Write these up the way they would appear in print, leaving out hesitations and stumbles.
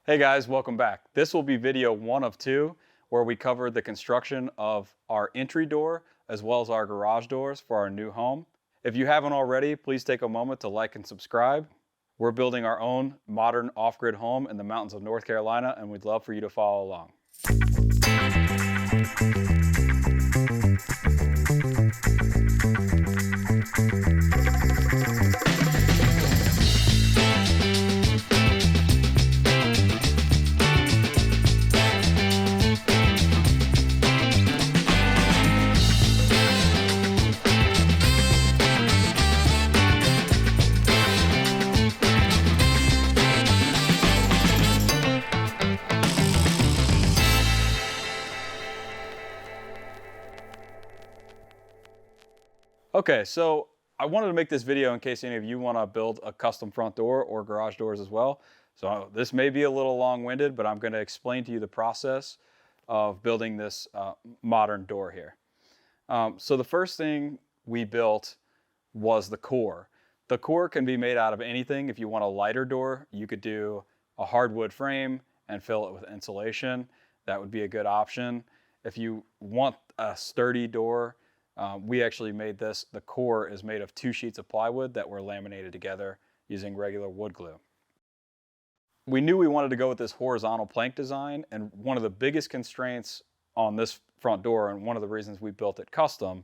Hey guys, welcome back. This will be video 1 of 2 where we cover the construction of our entry door as well as our garage doors for our new home. If you haven't already, please take a moment to like and subscribe. We're building our own modern off-grid home in the mountains of North Carolina, and we'd love for you to follow along. Okay, so I wanted to make this video in case any of you want to build a custom front door or garage doors as well. So this may be a little long-winded, but I'm going to explain to you the process of building this modern door here. So the first thing we built was the core. The core can be made out of anything. If you want a lighter door, you could do a hardwood frame and fill it with insulation. That would be a good option. If you want a sturdy door, we actually made this. The core is made of 2 sheets of plywood that were laminated together using regular wood glue. We knew we wanted to go with this horizontal plank design, and one of the biggest constraints on this front door, and one of the reasons we built it custom,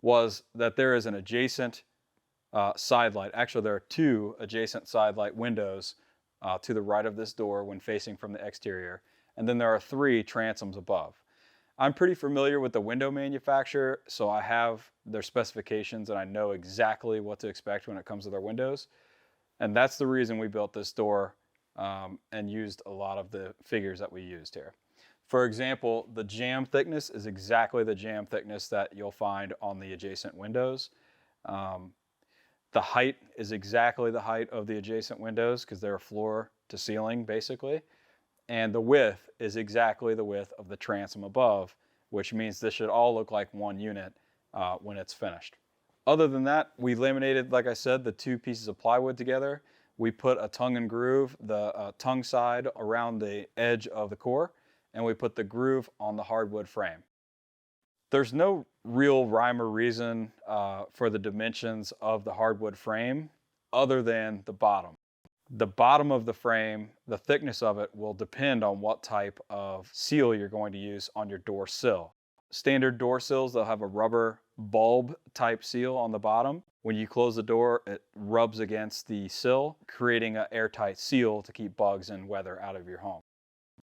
was that there is an adjacent side light. Actually, there are 2 adjacent side light windows to the right of this door when facing from the exterior, and then there are 3 transoms above. I'm pretty familiar with the window manufacturer, so I have their specifications and I know exactly what to expect when it comes to their windows. And that's the reason we built this door and used a lot of the figures that we used here. For example, the jamb thickness is exactly the jamb thickness that you'll find on the adjacent windows. The height is exactly the height of the adjacent windows because they're floor to ceiling basically. And the width is exactly the width of the transom above, which means this should all look like one unit when it's finished. Other than that, we laminated, like I said, the 2 pieces of plywood together. We put a tongue and groove, the tongue side around the edge of the core, and we put the groove on the hardwood frame. There's no real rhyme or reason for the dimensions of the hardwood frame other than the bottom. The bottom of the frame, the thickness of it will depend on what type of seal you're going to use on your door sill. Standard door sills, they'll have a rubber bulb type seal on the bottom. When you close the door, it rubs against the sill, creating an airtight seal to keep bugs and weather out of your home.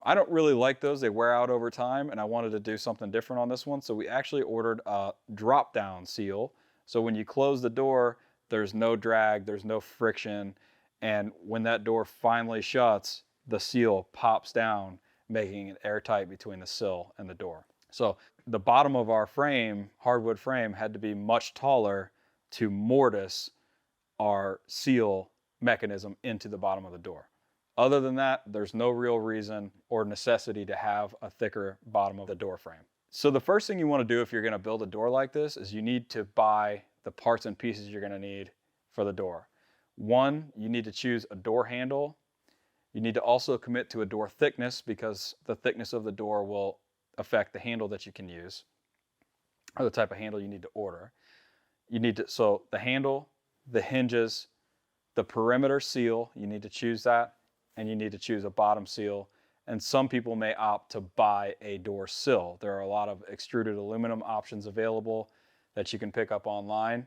I don't really like those. They wear out over time, and I wanted to do something different on this one. So we actually ordered a drop down seal. So when you close the door, there's no drag, there's no friction. And when that door finally shuts, the seal pops down, making it airtight between the sill and the door. So the bottom of our frame, hardwood frame, had to be much taller to mortise our seal mechanism into the bottom of the door. Other than that, there's no real reason or necessity to have a thicker bottom of the door frame. So the first thing you want to do if you're going to build a door like this is you need to buy the parts and pieces you're going to need for the door. 1, you need to choose a door handle. You need to also commit to a door thickness because the thickness of the door will affect the handle that you can use or the type of handle you need to order. So the handle, the hinges, the perimeter seal, you need to choose that, and you need to choose a bottom seal. And some people may opt to buy a door sill. There are a lot of extruded aluminum options available that you can pick up online.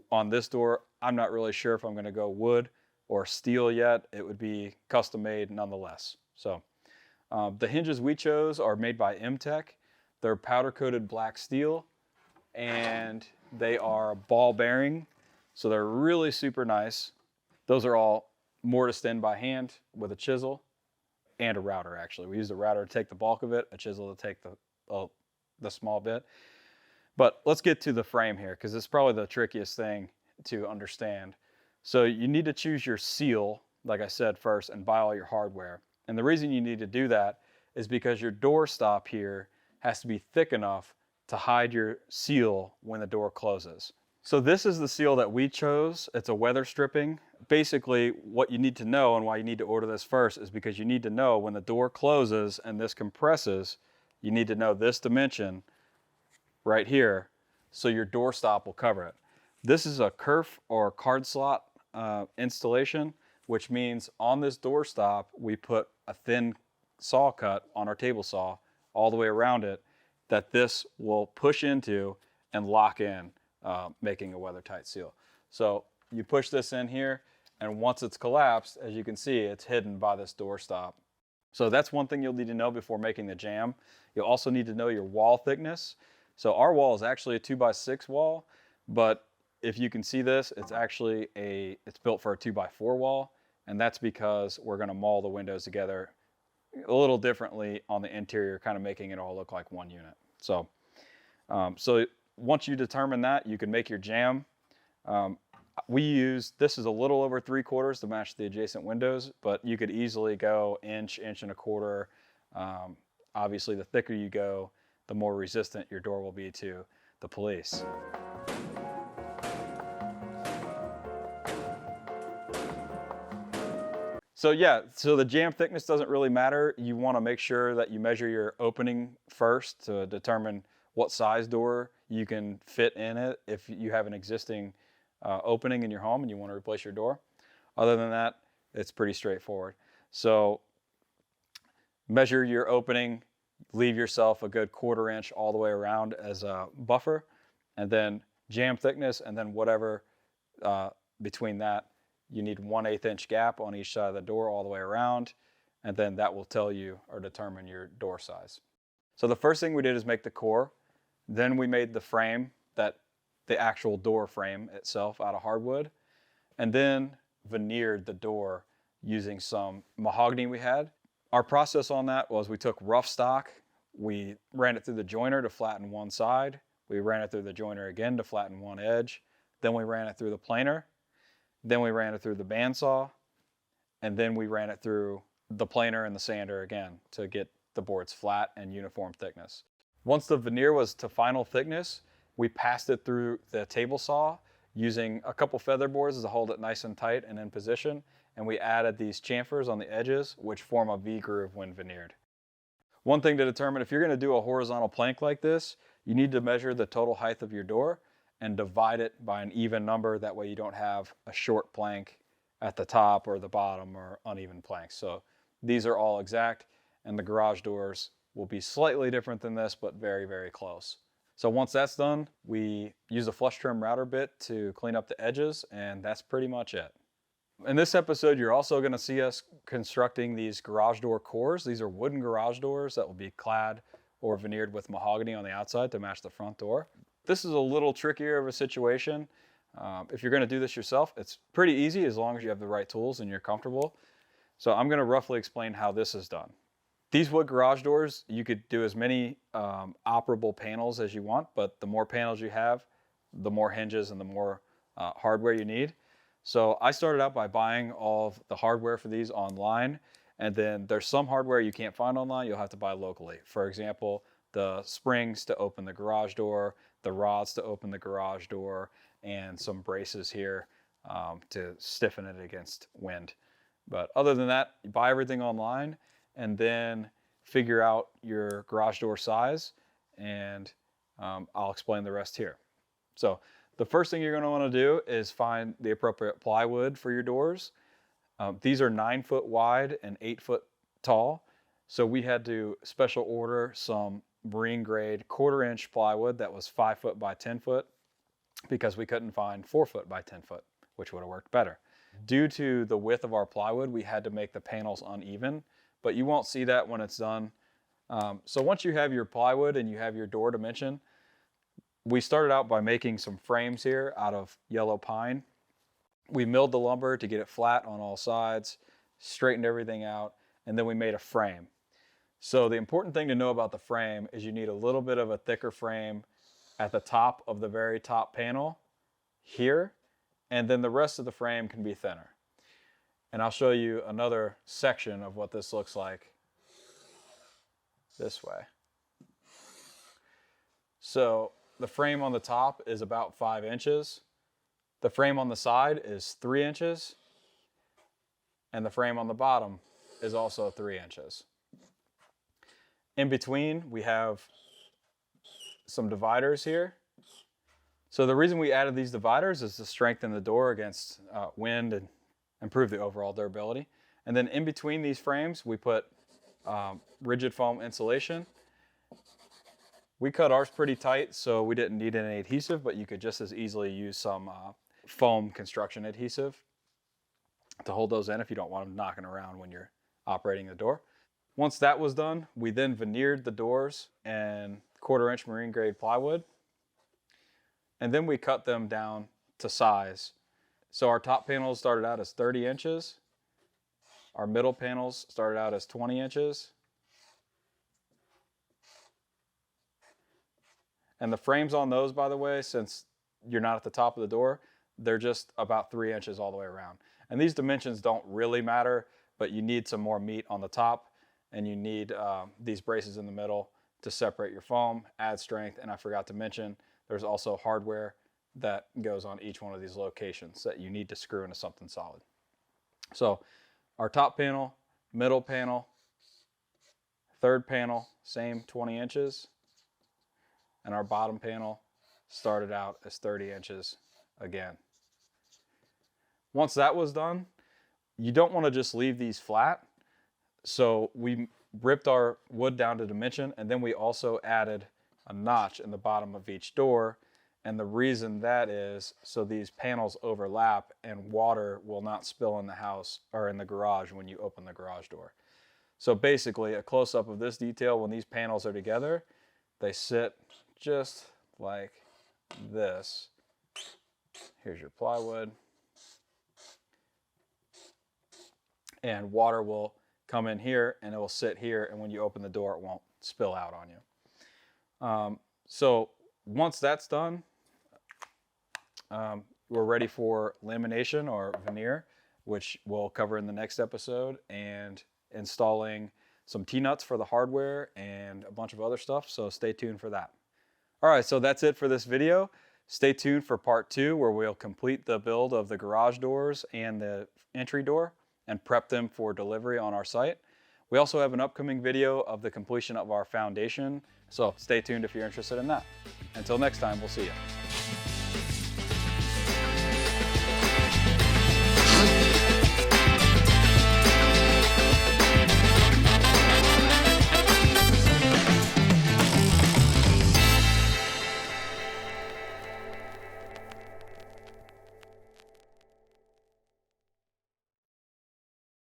On this door, I'm not really sure if I'm going to go wood or steel yet. It would be custom made nonetheless. So the hinges we chose are made by M-Tech. They're powder coated black steel and they are ball bearing. So they're really super nice. Those are all mortised in by hand with a chisel and a router actually. We used a router to take the bulk of it, a chisel to take the small bit. But let's get to the frame here because it's probably the trickiest thing to understand. So you need to choose your seal, like I said first, and buy all your hardware. And the reason you need to do that is because your door stop here has to be thick enough to hide your seal when the door closes. So this is the seal that we chose. It's a weather stripping basically what you need to know and why you need to order this first is because you need to know when the door closes and this compresses, you need to know this dimension right here so your door stop will cover it. This is a kerf or card slot installation, which means on this door stop we put a thin saw cut on our table saw all the way around it that this will push into and lock in, making a weather tight seal. So you push this in here, and once it's collapsed, as you can see, it's hidden by this door stop. So that's one thing you'll need to know before making the jamb. You'll also need to know your wall thickness. So our wall is actually a 2x6 wall, but if you can see this, it's actually it's built for a 2x4 wall, and that's because we're gonna maul the windows together a little differently on the interior, kind of making it all look like one unit. So, so once you determine that, you can make your jamb. This is a little over 3/4 to match the adjacent windows, but you could easily go inch, inch and a quarter. Obviously, the thicker you go, the more resistant your door will be to the police. So yeah, so the jamb thickness doesn't really matter. You want to make sure that you measure your opening first to determine what size door you can fit in it if you have an existing opening in your home and you want to replace your door. Other than that, it's pretty straightforward. So measure your opening, leave yourself a good 1/4 inch all the way around as a buffer, and then jamb thickness, and then whatever between that. You need 1/8 inch gap on each side of the door all the way around, and then that will tell you or determine your door size. So the first thing we did is make the core. Then we made the frame, the actual door frame itself out of hardwood, and then veneered the door using some mahogany we had. Our process on that was we took rough stock, we ran it through the joiner to flatten one side, we ran it through the joiner again to flatten one edge, then we ran it through the planer, then we ran it through the bandsaw, and then we ran it through the planer and the sander again to get the boards flat and uniform thickness. Once the veneer was to final thickness, we passed it through the table saw using a couple feather boards to hold it nice and tight and in position, and we added these chamfers on the edges, which form a V groove when veneered. One thing to determine, if you're going to do a horizontal plank like this, you need to measure the total height of your door and divide it by an even number. That way you don't have a short plank at the top or the bottom or uneven planks. So these are all exact, and the garage doors will be slightly different than this, but very, very close. So once that's done, we use a flush trim router bit to clean up the edges, and that's pretty much it. In this episode, you're also going to see us constructing these garage door cores. These are wooden garage doors that will be clad or veneered with mahogany on the outside to match the front door. This is a little trickier of a situation. If you're going to do this yourself, it's pretty easy as long as you have the right tools and you're comfortable. So I'm going to roughly explain how this is done. These wood garage doors, you could do as many operable panels as you want, but the more panels you have, the more hinges and the more hardware you need. So I started out by buying all of the hardware for these online, and then there's some hardware you can't find online, you'll have to buy locally. For example, the springs to open the garage door, the rods to open the garage door, and some braces here to stiffen it against wind. But other than that, you buy everything online and then figure out your garage door size, and I'll explain the rest here. So the first thing you're going to want to do is find the appropriate plywood for your doors. These are 9 foot wide and 8 foot tall. So we had to special order some marine grade 1/4 inch plywood that was 5 foot by 10 foot because we couldn't find 4 foot by 10 foot, which would have worked better. Due to the width of our plywood, we had to make the panels uneven, but you won't see that when it's done. So once you have your plywood and you have your door dimension, we started out by making some frames here out of yellow pine. We milled the lumber to get it flat on all sides, straightened everything out, and then we made a frame. So the important thing to know about the frame is you need a little bit of a thicker frame at the top of the very top panel here, and then the rest of the frame can be thinner. And I'll show you another section of what this looks like this way. So the frame on the top is about 5 inches. The frame on the side is 3 inches, and the frame on the bottom is also 3 inches. In between, we have some dividers here. So the reason we added these dividers is to strengthen the door against wind and improve the overall durability. And then in between these frames, we put rigid foam insulation. We cut ours pretty tight, so we didn't need any adhesive, but you could just as easily use some foam construction adhesive to hold those in if you don't want them knocking around when you're operating the door. Once that was done, we then veneered the doors in 1/4 inch marine grade plywood. And then we cut them down to size. So our top panels started out as 30 inches. Our middle panels started out as 20 inches. And the frames on those, by the way, since you're not at the top of the door, they're just about 3 inches all the way around. And these dimensions don't really matter, but you need some more meat on the top, and you need these braces in the middle to separate your foam, add strength, and I forgot to mention, there's also hardware that goes on each one of these locations that you need to screw into something solid. So our top panel, middle panel, third panel, same 20 inches. And our bottom panel started out as 30 inches again. Once that was done, you don't want to just leave these flat. So we ripped our wood down to dimension, and then we also added a notch in the bottom of each door. And the reason that is so these panels overlap and water will not spill in the house or in the garage when you open the garage door. So basically a close-up of this detail, when these panels are together, they sit just like this. Here's your plywood. And water will come in here and it will sit here, and when you open the door it won't spill out on you. So once that's done, we're ready for lamination or veneer, which we'll cover in the next episode, and installing some T-nuts for the hardware and a bunch of other stuff, so stay tuned for that. All right, so that's it for this video. Stay tuned for part 2, where we'll complete the build of the garage doors and the entry door and prep them for delivery on our site. We also have an upcoming video of the completion of our foundation, so stay tuned if you're interested in that. Until next time, we'll see you.